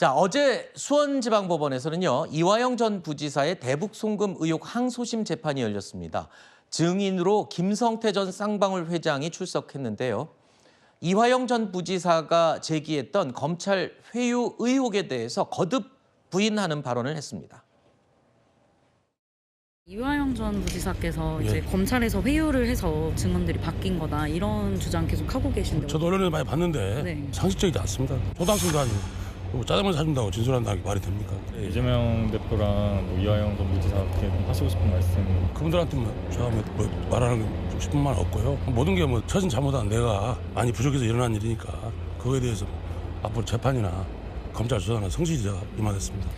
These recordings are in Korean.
자, 어제 수원지방법원에서는요, 이화영 전 부지사의 대북 송금 의혹 항소심 재판이 열렸습니다. 증인으로 김성태 전 쌍방울 회장이 출석했는데요. 이화영 전 부지사가 제기했던 검찰 회유 의혹에 대해서 거듭 부인하는 발언을 했습니다. 이화영 전 부지사께서 이제 예. 검찰에서 회유를 해서 증언들이 바뀐 거다 이런 주장 계속 하고 계신데 저도 언론에 많이 봤는데 네. 상식적이지 않습니다. 초등학생도 아니고 짜장면 사준다고 진술한다는 게 말이 됩니까? 이재명 대표랑 이화영 전 부지사께 하시고 싶은 말씀. 그분들한테 제가 말하는 싶은 말 없고요. 모든 게 처진 잘못한 내가 많이 부족해서 일어난 일이니까 그거에 대해서 앞으로 재판이나 검찰 수사나 성실히 제가 임하겠습니다.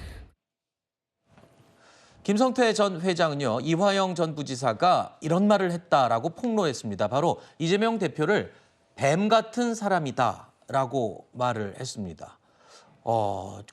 김성태 전 회장은요, 이화영 전 부지사가 이런 말을 했다라고 폭로했습니다. 바로 이재명 대표를 뱀 같은 사람이다라고 말을 했습니다.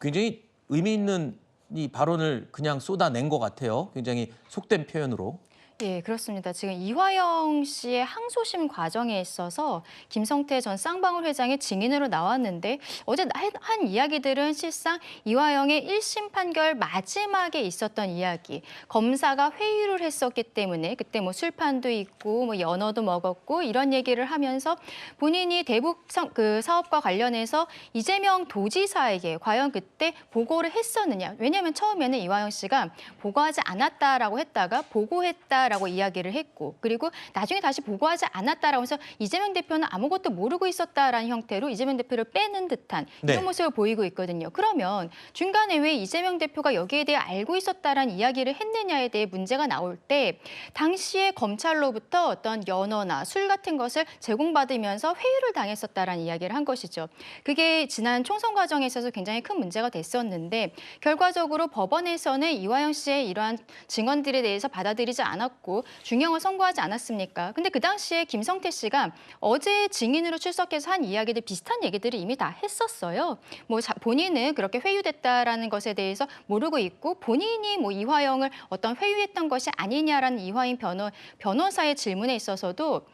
굉장히 의미 있는 이 발언을 그냥 쏟아낸 것 같아요. 굉장히 속된 표현으로. 예, 그렇습니다. 지금 이화영 씨의 항소심 과정에 있어서 김성태 전 쌍방울 회장이 증인으로 나왔는데 어제 한 이야기들은 실상 이화영의 1심 판결 마지막에 있었던 이야기. 검사가 회유를 했었기 때문에 그때 술판도 있고 연어도 먹었고 이런 얘기를 하면서 본인이 대북 사업과 관련해서 이재명 도지사에게 과연 그때 보고를 했었느냐. 왜냐하면 처음에는 이화영 씨가 보고하지 않았다라고 했다가 보고했다 라고 이야기를 했고 그리고 나중에 다시 보고하지 않았다라고 해서 이재명 대표는 아무것도 모르고 있었다라는 형태로 이재명 대표를 빼는 듯한 이런 네. 모습을 보이고 있거든요. 그러면 중간에 왜 이재명 대표가 여기에 대해 알고 있었다라는 이야기를 했느냐에 대해 문제가 나올 때 당시에 검찰로부터 어떤 연어나 술 같은 것을 제공받으면서 회유를 당했었다라는 이야기를 한 것이죠. 그게 지난 총선 과정에 있어서 굉장히 큰 문제가 됐었는데 결과적으로 법원에서는 이화영 씨의 이러한 증언들에 대해서 받아들이지 않았고 중형을 선고하지 않았습니까? 근데 그 당시에 김성태 씨가 어제 증인으로 출석해서 한 이야기들 비슷한 얘기들을 이미 다 했었어요. 본인은 그렇게 회유됐다라는 것에 대해서 모르고 있고 본인이 이화영을 어떤 회유했던 것이 아니냐라는 이화영 변호사의 질문에 있어서도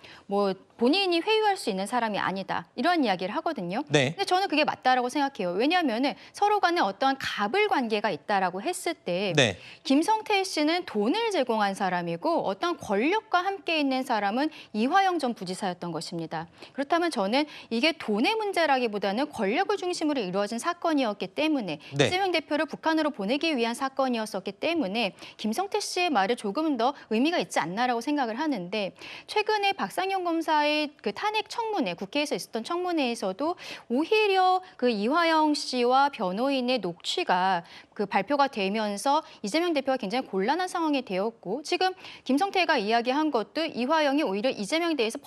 본인이 회유할 수 있는 사람이 아니다. 이런 이야기를 하거든요. 네. 근데 저는 그게 맞다라고 생각해요. 왜냐하면 서로 간에 어떠한 갑을 관계가 있다라고 했을 때 네. 김성태 씨는 돈을 제공한 사람이고 어떤 권력과 함께 있는 사람은 이화영 전 부지사였던 것입니다. 그렇다면 저는 이게 돈의 문제라기보다는 권력을 중심으로 이루어진 사건이었기 때문에 네. 이재명 대표를 북한으로 보내기 위한 사건이었었기 때문에 김성태 씨의 말이 조금 더 의미가 있지 않나라고 생각을 하는데 최근에 박상현 검사의 그 탄핵 청문회, 국회에서 있었던 청문회에서도 오히려 그 이화영 씨와 변호인의 녹취가 그 발표가 되면서 이재명 대표가 굉장히 곤란한 상황이 되었고 지금 김성태가 이야기한 것도 이화영이 오히려 이재명에 대해서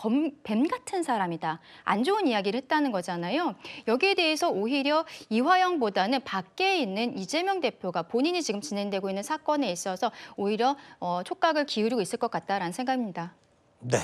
뱀 같은 사람이다. 안 좋은 이야기를 했다는 거잖아요. 여기에 대해서 오히려 이화영보다는 밖에 있는 이재명 대표가 본인이 지금 진행되고 있는 사건에 있어서 오히려 촉각을 기울이고 있을 것 같다라는 생각입니다. 네.